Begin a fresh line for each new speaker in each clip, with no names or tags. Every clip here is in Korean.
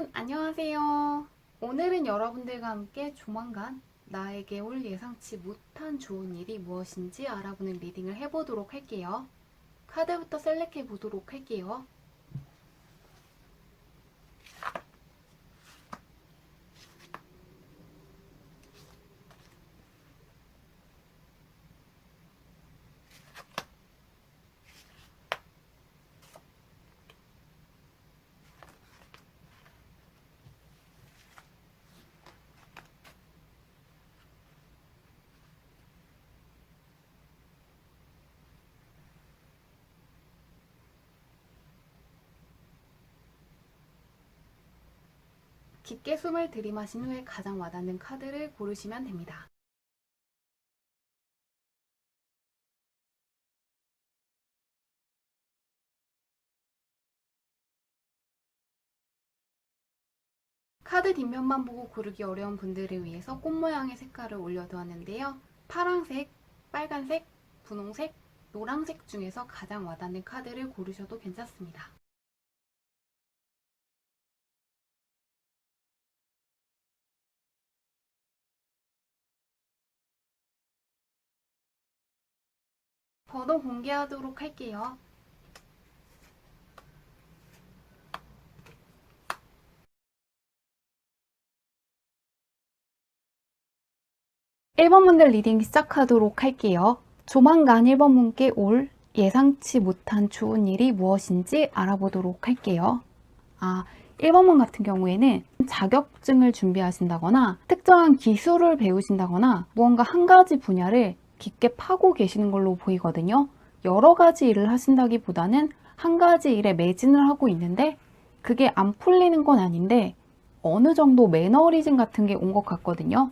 여러분 안녕하세요. 오늘은 여러분들과 함께 조만간 나에게 올 예상치 못한 좋은 일이 무엇인지 알아보는 리딩을 해보도록 할게요. 카드부터 셀렉해 보도록 할게요. 깊게 숨을 들이마신 후에 가장 와닿는 카드를 고르시면 됩니다. 카드 뒷면만 보고 고르기 어려운 분들을 위해서 꽃 모양의 색깔을 올려두었는데요. 파란색, 빨간색, 분홍색, 노란색 중에서 가장 와닿는 카드를 고르셔도 괜찮습니다. 번호 공개하도록 할게요. 1번 분들 리딩 시작하도록 할게요. 조만간 1번 분께 올 예상치 못한 좋은 일이 무엇인지 알아보도록 할게요. 1번 분 같은 경우에는 자격증을 준비하신다거나 특정한 기술을 배우신다거나 무언가 한 가지 분야를 깊게 파고 계시는 걸로 보이거든요. 여러 가지 일을 하신다기보다는 한 가지 일에 매진을 하고 있는데 그게 안 풀리는 건 아닌데 어느 정도 매너리즘 같은 게 온 것 같거든요.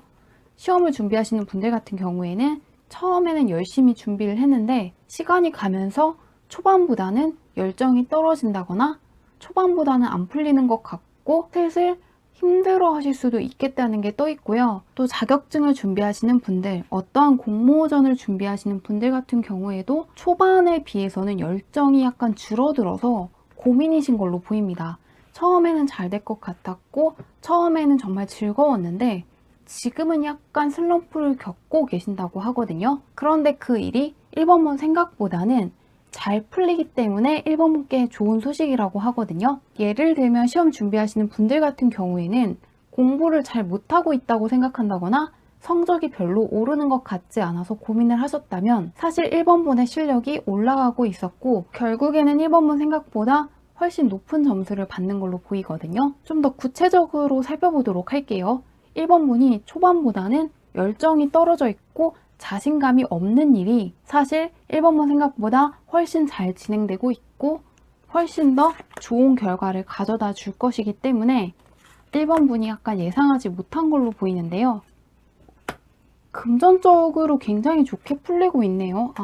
시험을 준비하시는 분들 같은 경우에는 처음에는 열심히 준비를 했는데 시간이 가면서 초반보다는 열정이 떨어진다거나 초반보다는 안 풀리는 것 같고 슬슬 힘들어 하실 수도 있겠다는 게 떠 있고요. 또 자격증을 준비하시는 분들, 어떠한 공모전을 준비하시는 분들 같은 경우에도 초반에 비해서는 열정이 약간 줄어들어서 고민이신 걸로 보입니다. 처음에는 잘 될 것 같았고 처음에는 정말 즐거웠는데 지금은 약간 슬럼프를 겪고 계신다고 하거든요. 그런데 그 일이 1번분 생각보다는 잘 풀리기 때문에 1번분께 좋은 소식이라고 하거든요. 예를 들면 시험 준비하시는 분들 같은 경우에는 공부를 잘 못하고 있다고 생각한다거나 성적이 별로 오르는 것 같지 않아서 고민을 하셨다면 사실 1번분의 실력이 올라가고 있었고 결국에는 1번분 생각보다 훨씬 높은 점수를 받는 걸로 보이거든요. 좀 더 구체적으로 살펴보도록 할게요. 1번 분이 초반보다는 열정이 떨어져 있고 자신감이 없는 일이 사실 1번 분 생각보다 훨씬 잘 진행되고 있고 훨씬 더 좋은 결과를 가져다 줄 것이기 때문에 1번 분이 약간 예상하지 못한 걸로 보이는데요. 금전적으로 굉장히 좋게 풀리고 있네요.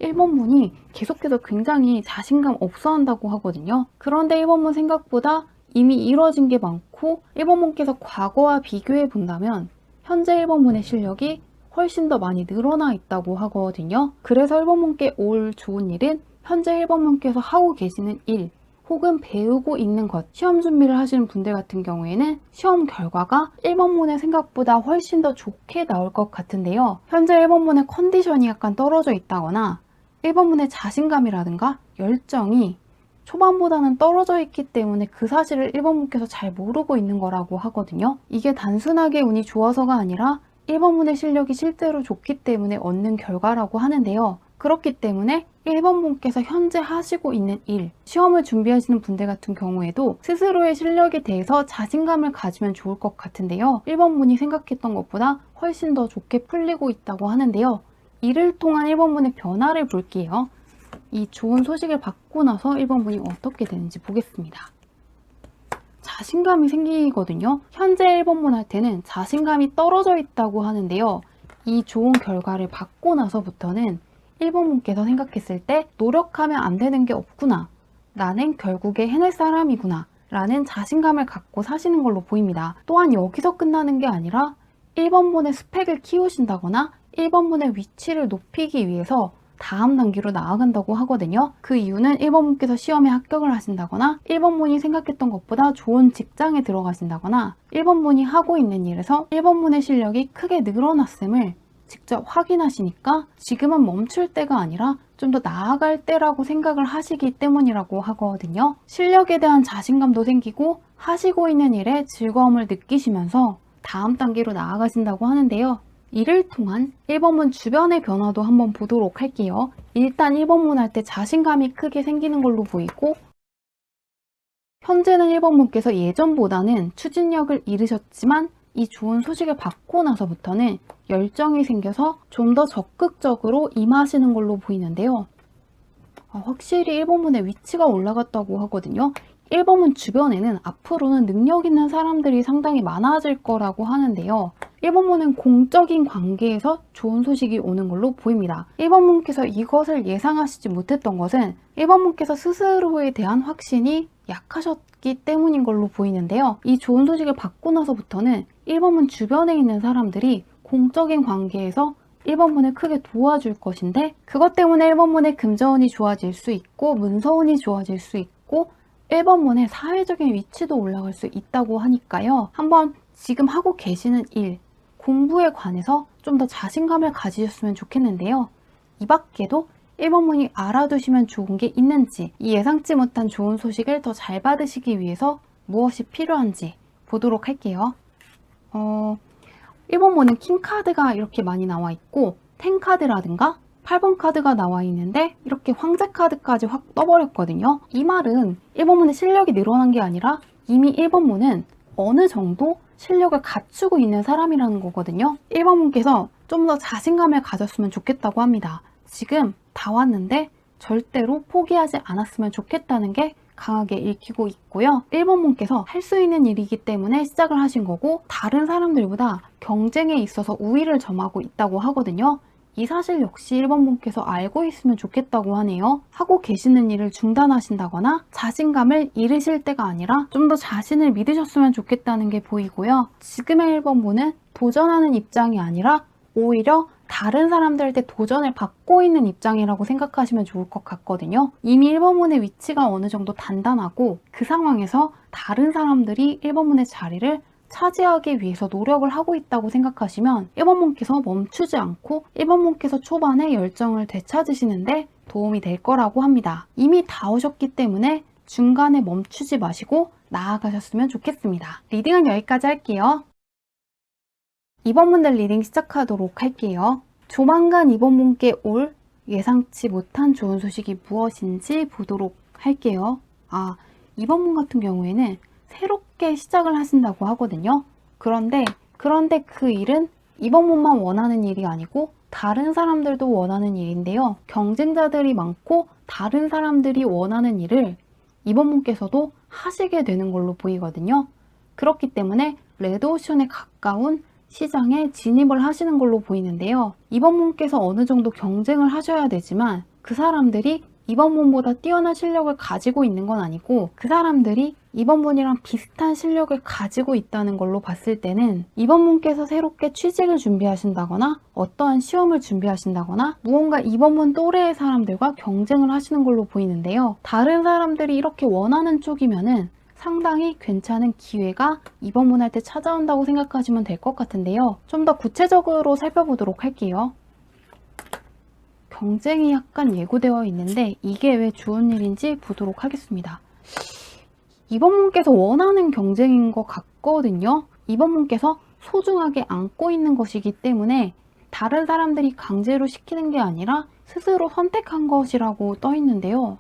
1번 분이 계속해서 굉장히 자신감 없어 한다고 하거든요. 그런데 1번 분 생각보다 이미 이뤄진 게 많고 1번 분께서 과거와 비교해 본다면 현재 1번 분의 실력이 훨씬 더 많이 늘어나 있다고 하거든요. 그래서 1번 분께 올 좋은 일은 현재 1번 분께서 하고 계시는 일 혹은 배우고 있는 것, 시험 준비를 하시는 분들 같은 경우에는 시험 결과가 1번 분의 생각보다 훨씬 더 좋게 나올 것 같은데요. 현재 1번 분의 컨디션이 약간 떨어져 있다거나 1번 분의 자신감이라든가 열정이 초반보다는 떨어져 있기 때문에 그 사실을 1번 분께서 잘 모르고 있는 거라고 하거든요. 이게 단순하게 운이 좋아서가 아니라 1번 분의 실력이 실제로 좋기 때문에 얻는 결과라고 하는데요. 그렇기 때문에 1번 분께서 현재 하시고 있는 일, 시험을 준비하시는 분들 같은 경우에도 스스로의 실력에 대해서 자신감을 가지면 좋을 것 같은데요. 1번 분이 생각했던 것보다 훨씬 더 좋게 풀리고 있다고 하는데요. 이를 통한 1번 분의 변화를 볼게요. 이 좋은 소식을 받고 나서 1번 분이 어떻게 되는지 보겠습니다. 자신감이 생기거든요. 현재 1번 분한테는 자신감이 떨어져 있다고 하는데요. 이 좋은 결과를 받고 나서부터는 1번 분께서 생각했을 때 노력하면 안 되는 게 없구나. 나는 결국에 해낼 사람이구나. 라는 자신감을 갖고 사시는 걸로 보입니다. 또한 여기서 끝나는 게 아니라 1번 분의 스펙을 키우신다거나 1번 분의 위치를 높이기 위해서 다음 단계로 나아간다고 하거든요. 그 이유는 1번 분께서 시험에 합격을 하신다거나 1번 분이 생각했던 것보다 좋은 직장에 들어가신다거나 1번 분이 하고 있는 일에서 1번 분의 실력이 크게 늘어났음을 직접 확인하시니까 지금은 멈출 때가 아니라 좀 더 나아갈 때라고 생각을 하시기 때문이라고 하거든요. 실력에 대한 자신감도 생기고 하시고 있는 일에 즐거움을 느끼시면서 다음 단계로 나아가신다고 하는데요. 이를 통한 1번문 주변의 변화도 한번 보도록 할게요. 일단 1번문 할 때 자신감이 크게 생기는 걸로 보이고 현재는 1번문께서 예전보다는 추진력을 잃으셨지만 이 좋은 소식을 받고 나서부터는 열정이 생겨서 좀 더 적극적으로 임하시는 걸로 보이는데요. 확실히 1번문의 위치가 올라갔다고 하거든요. 1번문 주변에는 앞으로는 능력 있는 사람들이 상당히 많아질 거라고 하는데요. 1번문은 공적인 관계에서 좋은 소식이 오는 걸로 보입니다. 1번문께서 이것을 예상하시지 못했던 것은 1번문께서 스스로에 대한 확신이 약하셨기 때문인 걸로 보이는데요. 이 좋은 소식을 받고 나서부터는 1번문 주변에 있는 사람들이 공적인 관계에서 1번문을 크게 도와줄 것인데 그것 때문에 1번문의 금전운이 좋아질 수 있고 문서운이 좋아질 수 있고 1번문의 사회적인 위치도 올라갈 수 있다고 하니까요. 한번 지금 하고 계시는 일, 공부에 관해서 좀 더 자신감을 가지셨으면 좋겠는데요. 이 밖에도 1번문이 알아두시면 좋은 게 있는지, 이 예상치 못한 좋은 소식을 더 잘 받으시기 위해서 무엇이 필요한지 보도록 할게요. 1번문은 킹카드가 이렇게 많이 나와 있고 10카드라든가 8번 카드가 나와 있는데 이렇게 황제 카드까지 확 떠버렸거든요. 이 말은 1번문의 실력이 늘어난 게 아니라 이미 1번문은 어느 정도 실력을 갖추고 있는 사람이라는 거거든요. 1번문께서 좀 더 자신감을 가졌으면 좋겠다고 합니다. 지금 다 왔는데 절대로 포기하지 않았으면 좋겠다는 게 강하게 읽히고 있고요. 1번문께서 할 수 있는 일이기 때문에 시작을 하신 거고 다른 사람들보다 경쟁에 있어서 우위를 점하고 있다고 하거든요. 이 사실 역시 1번문께서 알고 있으면 좋겠다고 하네요. 하고 계시는 일을 중단하신다거나 자신감을 잃으실 때가 아니라 좀 더 자신을 믿으셨으면 좋겠다는 게 보이고요. 지금의 1번문은 도전하는 입장이 아니라 오히려 다른 사람들한테 도전을 받고 있는 입장이라고 생각하시면 좋을 것 같거든요. 이미 1번문의 위치가 어느 정도 단단하고 그 상황에서 다른 사람들이 1번문의 자리를 차지하기 위해서 노력을 하고 있다고 생각하시면 1번문께서 멈추지 않고 1번문께서 초반에 열정을 되찾으시는데 도움이 될 거라고 합니다. 이미 다 오셨기 때문에 중간에 멈추지 마시고 나아가셨으면 좋겠습니다. 리딩은 여기까지 할게요. 2번문들 리딩 시작하도록 할게요. 조만간 2번문께 올 예상치 못한 좋은 소식이 무엇인지 보도록 할게요. 2번문 같은 경우에는 새롭게 시작을 하신다고 하거든요. 그런데 그 일은 2번문만 원하는 일이 아니고 다른 사람들도 원하는 일인데요. 경쟁자들이 많고 다른 사람들이 원하는 일을 2번문께서도 하시게 되는 걸로 보이거든요. 그렇기 때문에 레드오션에 가까운 시장에 진입을 하시는 걸로 보이는데요. 2번문께서 어느 정도 경쟁을 하셔야 되지만 그 사람들이 2번문보다 뛰어난 실력을 가지고 있는 건 아니고 그 사람들이 2번문이랑 비슷한 실력을 가지고 있다는 걸로 봤을 때는 2번문께서 새롭게 취직을 준비하신다거나 어떠한 시험을 준비하신다거나 무언가 2번문 또래의 사람들과 경쟁을 하시는 걸로 보이는데요. 다른 사람들이 이렇게 원하는 쪽이면은 상당히 괜찮은 기회가 2번문 할 때 찾아온다고 생각하시면 될 것 같은데요. 좀 더 구체적으로 살펴보도록 할게요. 경쟁이 약간 예고되어 있는데 이게 왜 좋은 일인지 보도록 하겠습니다. 2번문께서 원하는 경쟁인 것 같거든요. 2번문께서 소중하게 안고 있는 것이기 때문에 다른 사람들이 강제로 시키는 게 아니라 스스로 선택한 것이라고 떠 있는데요.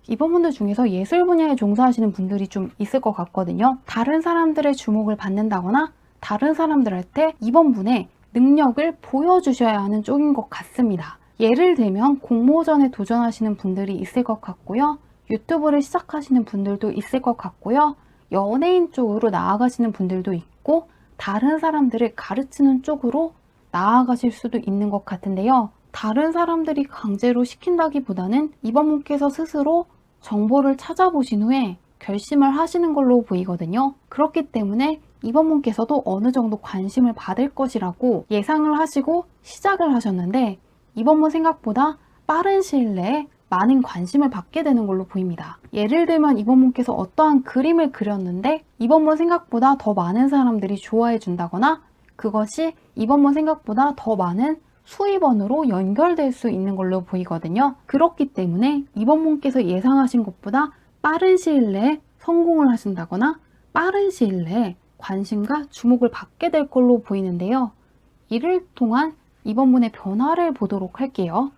2번문들 중에서 예술 분야에 종사하시는 분들이 좀 있을 것 같거든요. 다른 사람들의 주목을 받는다거나 다른 사람들한테 2번문의 능력을 보여주셔야 하는 쪽인 것 같습니다. 예를 들면 공모전에 도전하시는 분들이 있을 것 같고요. 유튜브를 시작하시는 분들도 있을 것 같고요. 연예인 쪽으로 나아가시는 분들도 있고 다른 사람들을 가르치는 쪽으로 나아가실 수도 있는 것 같은데요. 다른 사람들이 강제로 시킨다기보다는 2번문께서 스스로 정보를 찾아보신 후에 결심을 하시는 걸로 보이거든요. 그렇기 때문에 2번문께서도 어느 정도 관심을 받을 것이라고 예상을 하시고 시작을 하셨는데 2번문 생각보다 빠른 시일 내에 많은 관심을 받게 되는 걸로 보입니다. 예를 들면 이번 분께서 어떠한 그림을 그렸는데 이번 분 생각보다 더 많은 사람들이 좋아해 준다거나 그것이 이번 분 생각보다 더 많은 수입원으로 연결될 수 있는 걸로 보이거든요. 그렇기 때문에 이번 분께서 예상하신 것보다 빠른 시일 내에 성공을 하신다거나 빠른 시일 내에 관심과 주목을 받게 될 걸로 보이는데요. 이를 통한 이번 분의 변화를 보도록 할게요.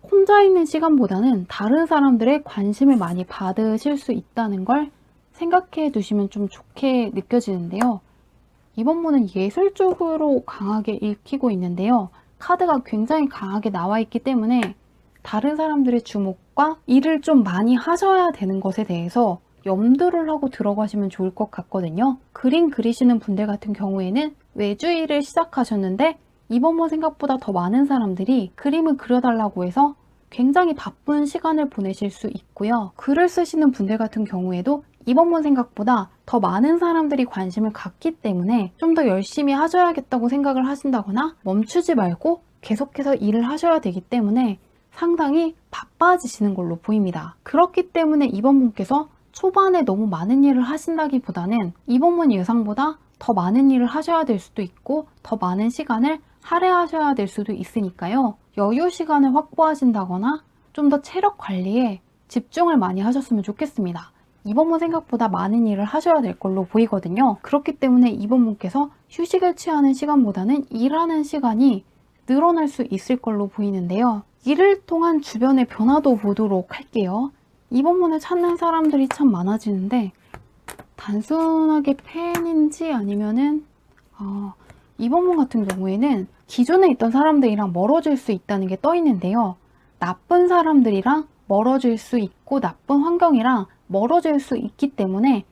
혼자 있는 시간보다는 다른 사람들의 관심을 많이 받으실 수 있다는 걸 생각해 두시면 좀 좋게 느껴지는데요. 이번 분은 예술 쪽으로 강하게 읽히고 있는데요. 카드가 굉장히 강하게 나와 있기 때문에 다른 사람들의 주목과 일을 좀 많이 하셔야 되는 것에 대해서 염두를 하고 들어가시면 좋을 것 같거든요. 그림 그리시는 분들 같은 경우에는 외주 일을 시작하셨는데 이번 분 생각보다 더 많은 사람들이 그림을 그려달라고 해서 굉장히 바쁜 시간을 보내실 수 있고요. 글을 쓰시는 분들 같은 경우에도 이번 분 생각보다 더 많은 사람들이 관심을 갖기 때문에 좀 더 열심히 하셔야겠다고 생각을 하신다거나 멈추지 말고 계속해서 일을 하셔야 되기 때문에 상당히 바빠지시는 걸로 보입니다. 그렇기 때문에 이번 분께서 초반에 너무 많은 일을 하신다기보다는 이번 분 예상보다 더 많은 일을 하셔야 될 수도 있고 더 많은 시간을 할애하셔야 될 수도 있으니까요. 여유 시간을 확보하신다거나 좀 더 체력 관리에 집중을 많이 하셨으면 좋겠습니다. 이번 분 생각보다 많은 일을 하셔야 될 걸로 보이거든요. 그렇기 때문에 이번 분께서 휴식을 취하는 시간보다는 일하는 시간이 늘어날 수 있을 걸로 보이는데요. 일을 통한 주변의 변화도 보도록 할게요. 이번 분을 찾는 사람들이 참 많아지는데 단순하게 팬인지 아니면은 이번 분 같은 경우에는 기존에 있던 사람들이랑 멀어질 수 있다는 게 떠 있는데요. 나쁜 사람들이랑 멀어질 수 있고 나쁜 환경이랑 멀어질 수 있기 때문에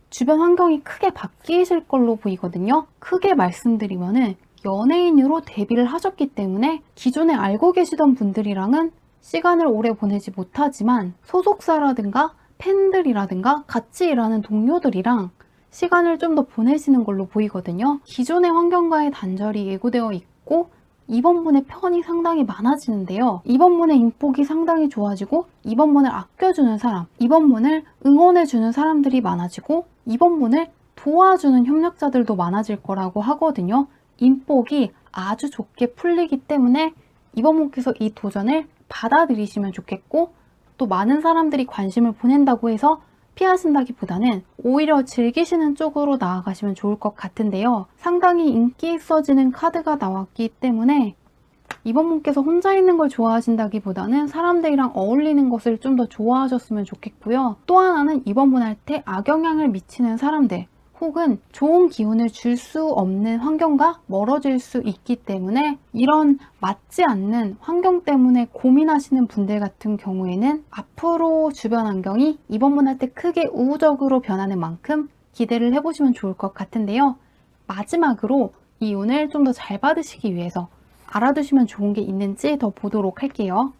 주변 환경이 크게 바뀌실 걸로 보이거든요. 크게 말씀드리면은 연예인으로 데뷔를 하셨기 때문에 기존에 알고 계시던 분들이랑은 시간을 오래 보내지 못하지만 소속사라든가 팬들이라든가 같이 일하는 동료들이랑 시간을 좀 더 보내시는 걸로 보이거든요. 기존의 환경과의 단절이 예고되어 있고 이번 분의 편이 상당히 많아지는데요. 이번 분의 인복이 상당히 좋아지고 이번 분을 아껴주는 사람, 이번 분을 응원해주는 사람들이 많아지고 이번 분을 도와주는 협력자들도 많아질 거라고 하거든요. 인복이 아주 좋게 풀리기 때문에 이번 분께서 이 도전을 받아들이시면 좋겠고 또 많은 사람들이 관심을 보낸다고 해서 피하신다기보다는 오히려 즐기시는 쪽으로 나아가시면 좋을 것 같은데요. 상당히 인기 있어지는 카드가 나왔기 때문에 이번 분께서 혼자 있는 걸 좋아하신다기보다는 사람들이랑 어울리는 것을 좀 더 좋아하셨으면 좋겠고요. 또 하나는 이번 분한테 악영향을 미치는 사람들 혹은 좋은 기운을 줄 수 없는 환경과 멀어질 수 있기 때문에 이런 맞지 않는 환경 때문에 고민하시는 분들 같은 경우에는 앞으로 주변 환경이 이번 분한테 크게 우호적으로 변하는 만큼 기대를 해보시면 좋을 것 같은데요. 마지막으로 이 운을 좀 더 잘 받으시기 위해서 알아두시면 좋은 게 있는지 더 보도록 할게요.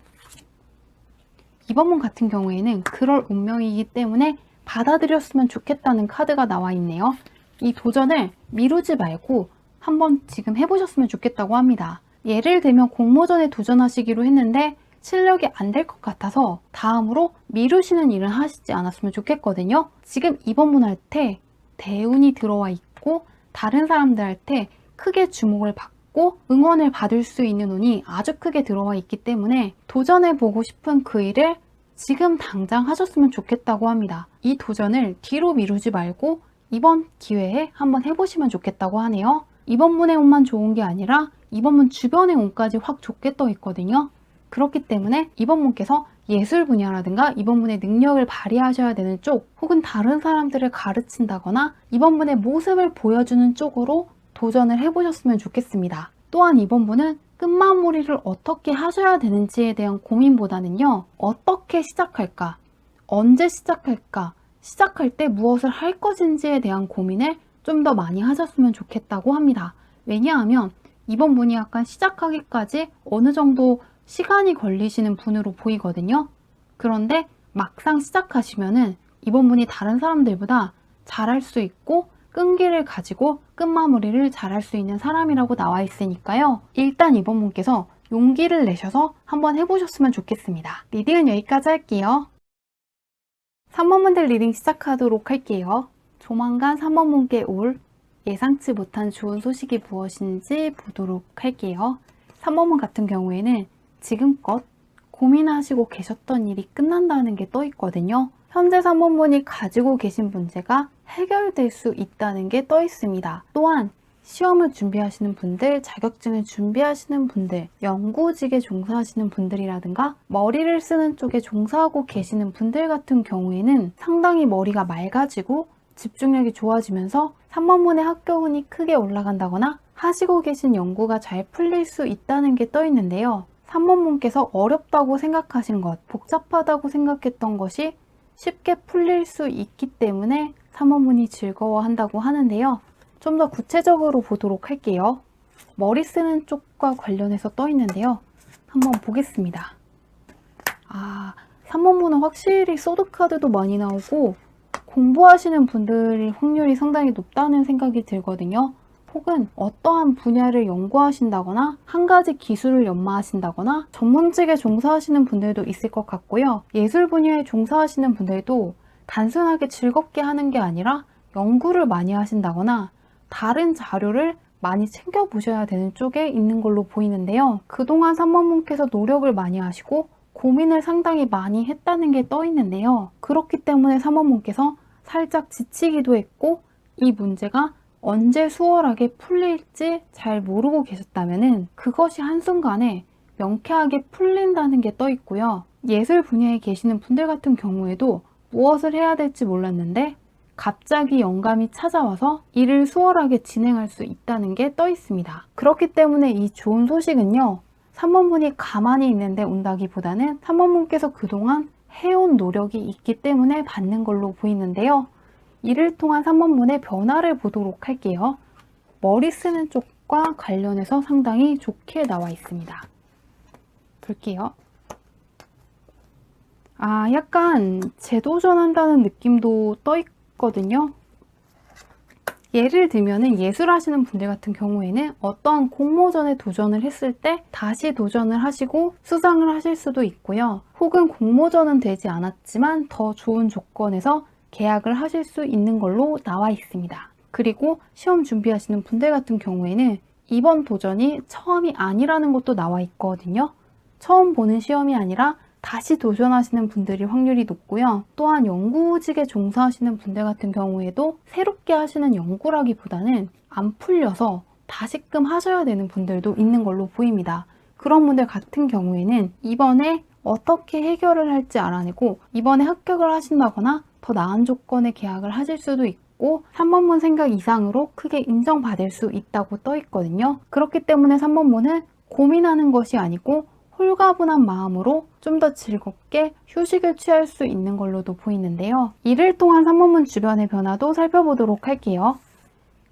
이번 분 같은 경우에는 그럴 운명이기 때문에 받아들였으면 좋겠다는 카드가 나와 있네요. 이 도전을 미루지 말고 한번 지금 해보셨으면 좋겠다고 합니다. 예를 들면 공모전에 도전하시기로 했는데 실력이 안 될 것 같아서 다음으로 미루시는 일은 하시지 않았으면 좋겠거든요. 지금 이번 분한테 대운이 들어와 있고 다른 사람들한테 크게 주목을 받고 응원을 받을 수 있는 운이 아주 크게 들어와 있기 때문에 도전해보고 싶은 그 일을 지금 당장 하셨으면 좋겠다고 합니다. 이 도전을 뒤로 미루지 말고 이번 기회에 한번 해보시면 좋겠다고 하네요. 이번 분의 운만 좋은 게 아니라 이번 분 주변의 운까지 확 좋게 떠 있거든요. 그렇기 때문에 이번 분께서 예술 분야라든가 이번 분의 능력을 발휘하셔야 되는 쪽 혹은 다른 사람들을 가르친다거나 이번 분의 모습을 보여주는 쪽으로 도전을 해보셨으면 좋겠습니다. 또한 이번 분은 끝마무리를 어떻게 하셔야 되는지에 대한 고민보다는요. 어떻게 시작할까? 언제 시작할까? 시작할 때 무엇을 할 것인지에 대한 고민을 좀 더 많이 하셨으면 좋겠다고 합니다. 왜냐하면 이번 분이 약간 시작하기까지 어느 정도 시간이 걸리시는 분으로 보이거든요. 그런데 막상 시작하시면은 이번 분이 다른 사람들보다 잘할 수 있고 끈기를 가지고 끝마무리를 잘할 수 있는 사람이라고 나와 있으니까요. 일단 이번 분께서 용기를 내셔서 한번 해보셨으면 좋겠습니다. 리딩은 여기까지 할게요. 3번분들 리딩 시작하도록 할게요. 조만간 3번분께 올 예상치 못한 좋은 소식이 무엇인지 보도록 할게요. 3번분 같은 경우에는 지금껏 고민하시고 계셨던 일이 끝난다는 게 떠 있거든요. 현재 3번분이 가지고 계신 문제가 해결될 수 있다는 게 떠 있습니다. 또한 시험을 준비하시는 분들, 자격증을 준비하시는 분들, 연구직에 종사하시는 분들이라든가 머리를 쓰는 쪽에 종사하고 계시는 분들 같은 경우에는 상당히 머리가 맑아지고 집중력이 좋아지면서 3번분의 학교운이 크게 올라간다거나 하시고 계신 연구가 잘 풀릴 수 있다는 게 떠 있는데요. 3번분께서 어렵다고 생각하신 것, 복잡하다고 생각했던 것이 쉽게 풀릴 수 있기 때문에 3번분이 즐거워한다고 하는데요. 좀 더 구체적으로 보도록 할게요. 머리 쓰는 쪽과 관련해서 떠 있는데요. 한번 보겠습니다. 3번분은 확실히 소드카드도 많이 나오고 공부하시는 분들의 확률이 상당히 높다는 생각이 들거든요. 혹은 어떠한 분야를 연구하신다거나 한 가지 기술을 연마하신다거나 전문직에 종사하시는 분들도 있을 것 같고요. 예술 분야에 종사하시는 분들도 단순하게 즐겁게 하는 게 아니라 연구를 많이 하신다거나 다른 자료를 많이 챙겨보셔야 되는 쪽에 있는 걸로 보이는데요. 그동안 3번분께서 노력을 많이 하시고 고민을 상당히 많이 했다는 게 떠 있는데요. 그렇기 때문에 3번분께서 살짝 지치기도 했고 이 문제가 언제 수월하게 풀릴지 잘 모르고 계셨다면 그것이 한순간에 명쾌하게 풀린다는 게 떠 있고요. 예술 분야에 계시는 분들 같은 경우에도 무엇을 해야 될지 몰랐는데 갑자기 영감이 찾아와서 일을 수월하게 진행할 수 있다는 게 떠 있습니다. 그렇기 때문에 이 좋은 소식은요. 3번분이 가만히 있는데 온다기보다는 3번분께서 그동안 해온 노력이 있기 때문에 받는 걸로 보이는데요. 이를 통한 3번분의 변화를 보도록 할게요. 머리 쓰는 쪽과 관련해서 상당히 좋게 나와 있습니다. 볼게요. 약간 재도전한다는 느낌도 떠 있거든요. 예를 들면 예술하시는 분들 같은 경우에는 어떠한 공모전에 도전을 했을 때 다시 도전을 하시고 수상을 하실 수도 있고요. 혹은 공모전은 되지 않았지만 더 좋은 조건에서 계약을 하실 수 있는 걸로 나와 있습니다. 그리고 시험 준비하시는 분들 같은 경우에는 이번 도전이 처음이 아니라는 것도 나와 있거든요. 처음 보는 시험이 아니라 다시 도전하시는 분들이 확률이 높고요. 또한 연구직에 종사하시는 분들 같은 경우에도 새롭게 하시는 연구라기보다는 안 풀려서 다시금 하셔야 되는 분들도 있는 걸로 보입니다. 그런 분들 같은 경우에는 이번에 어떻게 해결을 할지 알아내고 이번에 합격을 하신다거나 더 나은 조건의 계약을 하실 수도 있고 3번분 생각 이상으로 크게 인정받을 수 있다고 떠 있거든요. 그렇기 때문에 3번분은 고민하는 것이 아니고 홀가분한 마음으로 좀 더 즐겁게 휴식을 취할 수 있는 걸로도 보이는데요. 이를 통한 3번분 주변의 변화도 살펴보도록 할게요.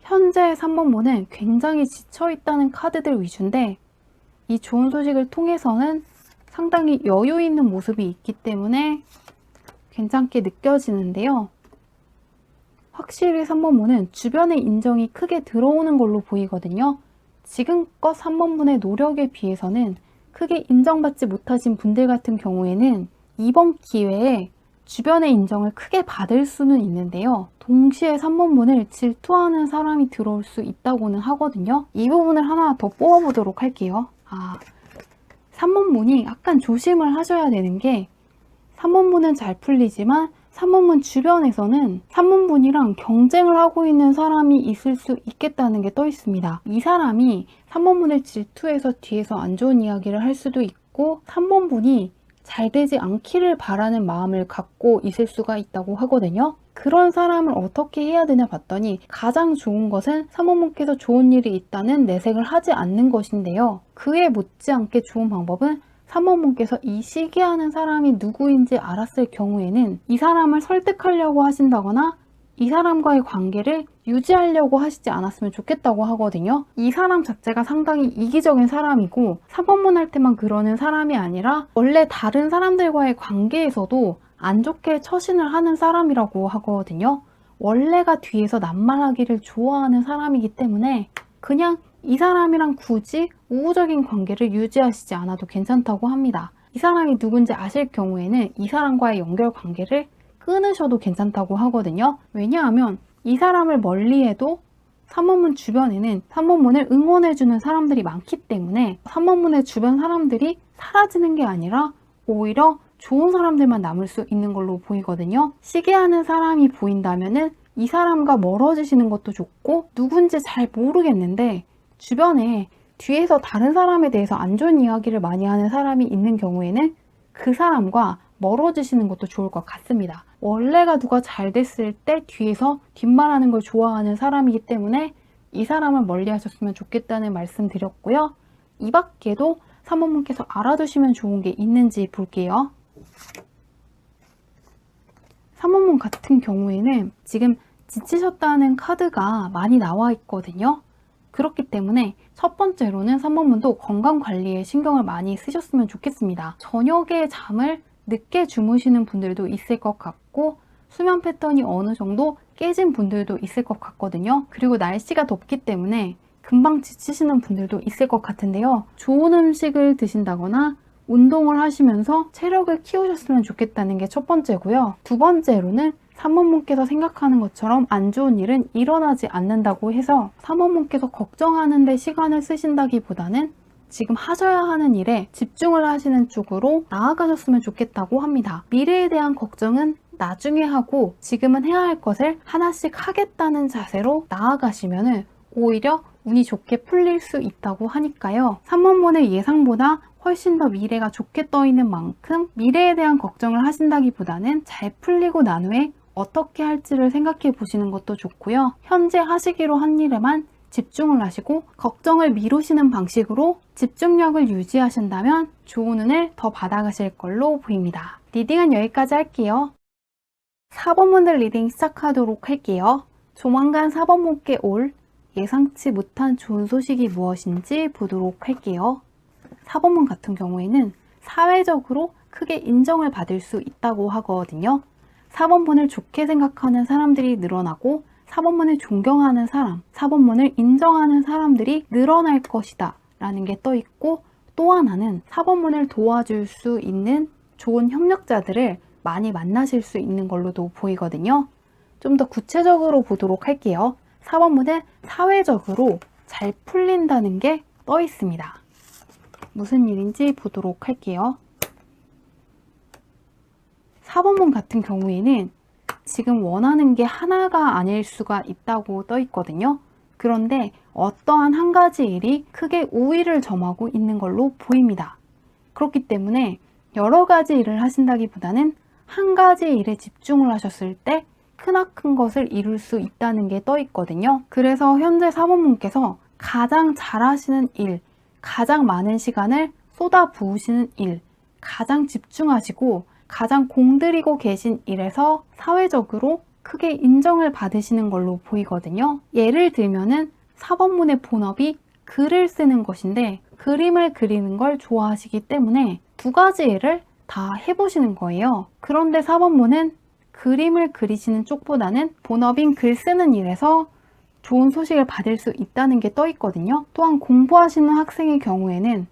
현재 3번분은 굉장히 지쳐있다는 카드들 위주인데 이 좋은 소식을 통해서는 상당히 여유 있는 모습이 있기 때문에 괜찮게 느껴지는데요. 확실히 3번분은 주변의 인정이 크게 들어오는 걸로 보이거든요. 지금껏 3번분의 노력에 비해서는 크게 인정받지 못하신 분들 같은 경우에는 이번 기회에 주변의 인정을 크게 받을 수는 있는데요. 동시에 3번분을 질투하는 사람이 들어올 수 있다고는 하거든요. 이 부분을 하나 더 뽑아보도록 할게요. 3번분이 약간 조심을 하셔야 되는 게 3번분은 잘 풀리지만 3번분 주변에서는 3번분이랑 경쟁을 하고 있는 사람이 있을 수 있겠다는 게 떠 있습니다. 이 사람이 3번분을 질투해서 뒤에서 안 좋은 이야기를 할 수도 있고 3번분이 잘 되지 않기를 바라는 마음을 갖고 있을 수가 있다고 하거든요. 그런 사람을 어떻게 해야 되냐 봤더니 가장 좋은 것은 3번분께서 좋은 일이 있다는 내색을 하지 않는 것인데요. 그에 못지않게 좋은 방법은 3번분께서 이 시기하는 사람이 누구인지 알았을 경우에는 이 사람을 설득하려고 하신다거나 이 사람과의 관계를 유지하려고 하시지 않았으면 좋겠다고 하거든요. 이 사람 자체가 상당히 이기적인 사람이고 3번분 할 때만 그러는 사람이 아니라 원래 다른 사람들과의 관계에서도 안 좋게 처신을 하는 사람이라고 하거든요. 원래가 뒤에서 낱말하기를 좋아하는 사람이기 때문에 그냥 이 사람이랑 굳이 우호적인 관계를 유지하시지 않아도 괜찮다고 합니다. 이 사람이 누군지 아실 경우에는 이 사람과의 연결 관계를 끊으셔도 괜찮다고 하거든요. 왜냐하면 이 사람을 멀리해도 3번문 주변에는 3번문을 응원해주는 사람들이 많기 때문에 3번문의 주변 사람들이 사라지는 게 아니라 오히려 좋은 사람들만 남을 수 있는 걸로 보이거든요. 시기하는 사람이 보인다면은 이 사람과 멀어지시는 것도 좋고, 누군지 잘 모르겠는데 주변에 뒤에서 다른 사람에 대해서 안 좋은 이야기를 많이 하는 사람이 있는 경우에는 그 사람과 멀어지시는 것도 좋을 것 같습니다. 원래가 누가 잘 됐을 때 뒤에서 뒷말하는 걸 좋아하는 사람이기 때문에 이 사람은 멀리 하셨으면 좋겠다는 말씀 드렸고요. 이 밖에도 3번문께서 알아두시면 좋은 게 있는지 볼게요. 3번문 같은 경우에는 지금 지치셨다는 카드가 많이 나와 있거든요. 그렇기 때문에 첫 번째로는 3번문도 건강관리에 신경을 많이 쓰셨으면 좋겠습니다. 저녁에 잠을 늦게 주무시는 분들도 있을 것 같고, 수면 패턴이 어느 정도 깨진 분들도 있을 것 같거든요. 그리고 날씨가 덥기 때문에 금방 지치시는 분들도 있을 것 같은데요. 좋은 음식을 드신다거나 운동을 하시면서 체력을 키우셨으면 좋겠다는 게 첫 번째고요. 두 번째로는 3번문께서 생각하는 것처럼 안 좋은 일은 일어나지 않는다고 해서 3번문께서 걱정하는 데 시간을 쓰신다기보다는 지금 하셔야 하는 일에 집중을 하시는 쪽으로 나아가셨으면 좋겠다고 합니다. 미래에 대한 걱정은 나중에 하고 지금은 해야 할 것을 하나씩 하겠다는 자세로 나아가시면 오히려 운이 좋게 풀릴 수 있다고 하니까요. 3번문의 예상보다 훨씬 더 미래가 좋게 떠 있는 만큼 미래에 대한 걱정을 하신다기보다는 잘 풀리고 난 후에 어떻게 할지를 생각해 보시는 것도 좋고요. 현재 하시기로 한 일에만 집중을 하시고 걱정을 미루시는 방식으로 집중력을 유지하신다면 좋은 운을 더 받아가실 걸로 보입니다. 리딩은 여기까지 할게요. 4번문들 리딩 시작하도록 할게요. 조만간 4번문께 올 예상치 못한 좋은 소식이 무엇인지 보도록 할게요. 4번문 같은 경우에는 사회적으로 크게 인정을 받을 수 있다고 하거든요. 4번문을 좋게 생각하는 사람들이 늘어나고 4번문을 존경하는 사람, 4번문을 인정하는 사람들이 늘어날 것이다 라는 게 떠 있고, 또 하나는 4번문을 도와줄 수 있는 좋은 협력자들을 많이 만나실 수 있는 걸로도 보이거든요. 좀 더 구체적으로 보도록 할게요. 4번문은 사회적으로 잘 풀린다는 게 떠 있습니다. 무슨 일인지 보도록 할게요. 4번문 같은 경우에는 지금 원하는 게 하나가 아닐 수가 있다고 떠 있거든요. 그런데 어떠한 한 가지 일이 크게 우위를 점하고 있는 걸로 보입니다. 그렇기 때문에 여러 가지 일을 하신다기보다는 한 가지 일에 집중을 하셨을 때 크나큰 것을 이룰 수 있다는 게 떠 있거든요. 그래서 현재 4번문께서 가장 잘하시는 일, 가장 많은 시간을 쏟아 부으시는 일, 가장 집중하시고 가장 공들이고 계신 일에서 사회적으로 크게 인정을 받으시는 걸로 보이거든요. 예를 들면은 4번문의 본업이 글을 쓰는 것인데 그림을 그리는 걸 좋아하시기 때문에 두 가지 일을 다 해보시는 거예요. 그런데 4번문은 그림을 그리시는 쪽보다는 본업인 글 쓰는 일에서 좋은 소식을 받을 수 있다는 게 떠 있거든요. 또한 공부하시는 학생의 경우에는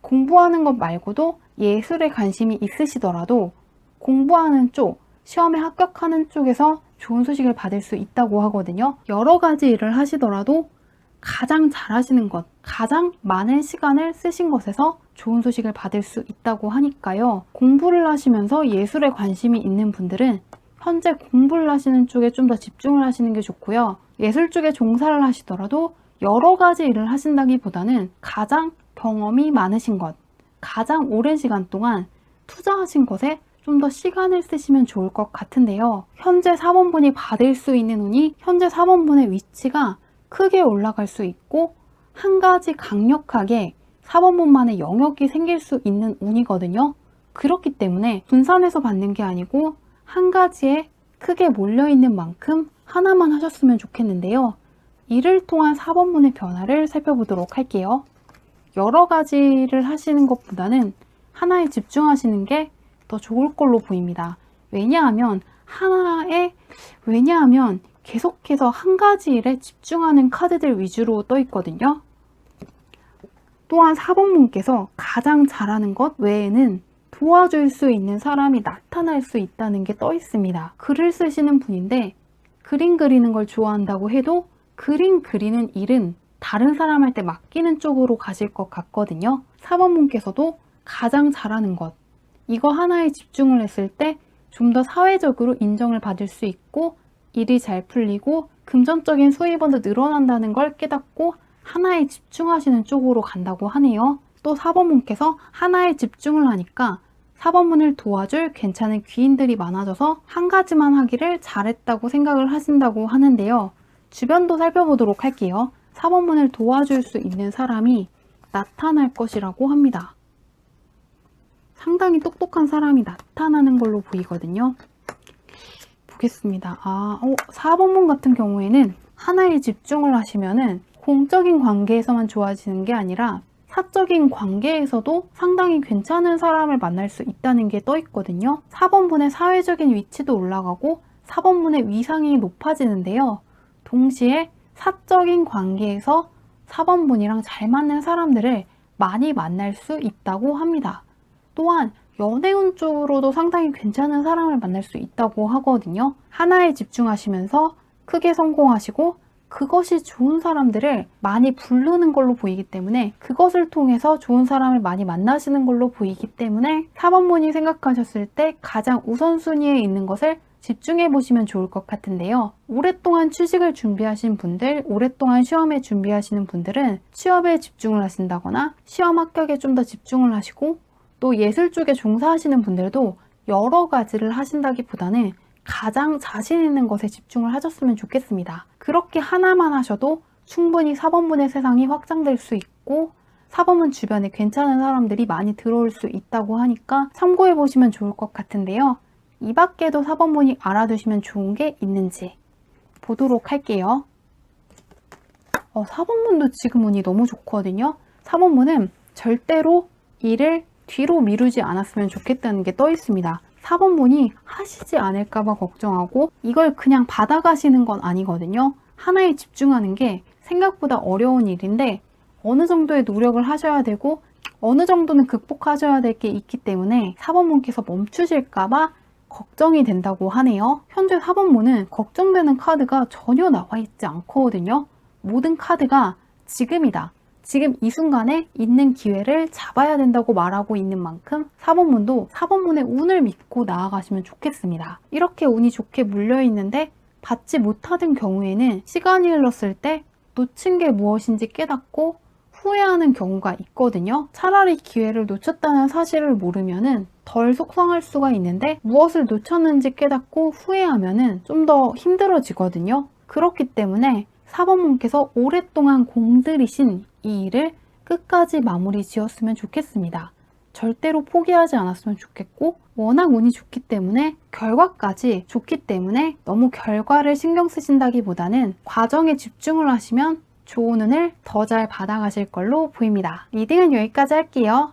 공부하는 것 말고도 예술에 관심이 있으시더라도 공부하는 쪽, 시험에 합격하는 쪽에서 좋은 소식을 받을 수 있다고 하거든요. 여러 가지 일을 하시더라도 가장 잘하시는 것, 가장 많은 시간을 쓰신 것에서 좋은 소식을 받을 수 있다고 하니까요. 공부를 하시면서 예술에 관심이 있는 분들은 현재 공부를 하시는 쪽에 좀 더 집중을 하시는 게 좋고요. 예술 쪽에 종사를 하시더라도 여러 가지 일을 하신다기보다는 가장 경험이 많으신 것, 가장 오랜 시간 동안 투자하신 것에 좀 더 시간을 쓰시면 좋을 것 같은데요. 현재 4번문이 받을 수 있는 운이 현재 4번문의 위치가 크게 올라갈 수 있고 한 가지 강력하게 4번문만의 영역이 생길 수 있는 운이거든요. 그렇기 때문에 분산해서 받는 게 아니고 한 가지에 크게 몰려있는 만큼 하나만 하셨으면 좋겠는데요. 이를 통한 4번문의 변화를 살펴보도록 할게요. 여러 가지를 하시는 것보다는 하나에 집중하시는 게 더 좋을 걸로 보입니다. 왜냐하면 계속해서 한 가지 일에 집중하는 카드들 위주로 떠 있거든요. 또한 4번분께서 가장 잘하는 것 외에는 도와줄 수 있는 사람이 나타날 수 있다는 게 떠 있습니다. 글을 쓰시는 분인데 그림 그리는 걸 좋아한다고 해도 그림 그리는 일은 다른 사람한테 맡기는 쪽으로 가실 것 같거든요. 4번분께서도 가장 잘하는 것, 이거 하나에 집중을 했을 때 좀 더 사회적으로 인정을 받을 수 있고 일이 잘 풀리고 금전적인 수입원도 늘어난다는 걸 깨닫고 하나에 집중하시는 쪽으로 간다고 하네요. 또 4번분께서 하나에 집중을 하니까 4번분을 도와줄 괜찮은 귀인들이 많아져서 한 가지만 하기를 잘했다고 생각을 하신다고 하는데요. 주변도 살펴보도록 할게요. 4번분을 도와줄 수 있는 사람이 나타날 것이라고 합니다. 상당히 똑똑한 사람이 나타나는 걸로 보이거든요. 보겠습니다. 4번분 같은 경우에는 하나에 집중을 하시면은 공적인 관계에서만 좋아지는 게 아니라 사적인 관계에서도 상당히 괜찮은 사람을 만날 수 있다는 게 떠 있거든요. 4번분의 사회적인 위치도 올라가고 4번분의 위상이 높아지는데요. 동시에 사적인 관계에서 4번분이랑 잘 맞는 사람들을 많이 만날 수 있다고 합니다. 또한 연애운 쪽으로도 상당히 괜찮은 사람을 만날 수 있다고 하거든요. 하나에 집중하시면서 크게 성공하시고 그것이 좋은 사람들을 많이 부르는 걸로 보이기 때문에 그것을 통해서 좋은 사람을 많이 만나시는 걸로 보이기 때문에 4번분이 생각하셨을 때 가장 우선순위에 있는 것을 집중해 보시면 좋을 것 같은데요. 오랫동안 취직을 준비하신 분들, 오랫동안 시험에 준비하시는 분들은 취업에 집중을 하신다거나 시험 합격에 좀 더 집중을 하시고 또 예술 쪽에 종사하시는 분들도 여러 가지를 하신다기보다는 가장 자신 있는 것에 집중을 하셨으면 좋겠습니다. 그렇게 하나만 하셔도 충분히 4번분의 세상이 확장될 수 있고 4번분 주변에 괜찮은 사람들이 많이 들어올 수 있다고 하니까 참고해 보시면 좋을 것 같은데요. 이 밖에도 4번분이 알아두시면 좋은 게 있는지 보도록 할게요. 4번분도 지금 운이 너무 좋거든요. 4번분은 절대로 일을 뒤로 미루지 않았으면 좋겠다는 게 떠 있습니다. 4번분이 하시지 않을까봐 걱정하고 이걸 그냥 받아가시는 건 아니거든요. 하나에 집중하는 게 생각보다 어려운 일인데 어느 정도의 노력을 하셔야 되고 어느 정도는 극복하셔야 될 게 있기 때문에 4번분께서 멈추실까봐 걱정이 된다고 하네요. 현재 4번분은 걱정되는 카드가 전혀 나와 있지 않거든요. 모든 카드가 지금이다. 지금 이 순간에 있는 기회를 잡아야 된다고 말하고 있는 만큼 4번분도 4번분의 운을 믿고 나아가시면 좋겠습니다. 이렇게 운이 좋게 물려있는데 받지 못하던 경우에는 시간이 흘렀을 때 놓친 게 무엇인지 깨닫고 후회하는 경우가 있거든요. 차라리 기회를 놓쳤다는 사실을 모르면은 덜 속상할 수가 있는데 무엇을 놓쳤는지 깨닫고 후회하면은 좀 더 힘들어지거든요. 그렇기 때문에 4번분께서 오랫동안 공들이신 이 일을 끝까지 마무리 지었으면 좋겠습니다. 절대로 포기하지 않았으면 좋겠고 워낙 운이 좋기 때문에 결과까지 좋기 때문에 너무 결과를 신경 쓰신다기보다는 과정에 집중을 하시면 좋은 운을 더 잘 받아가실 걸로 보입니다. 리딩은 여기까지 할게요.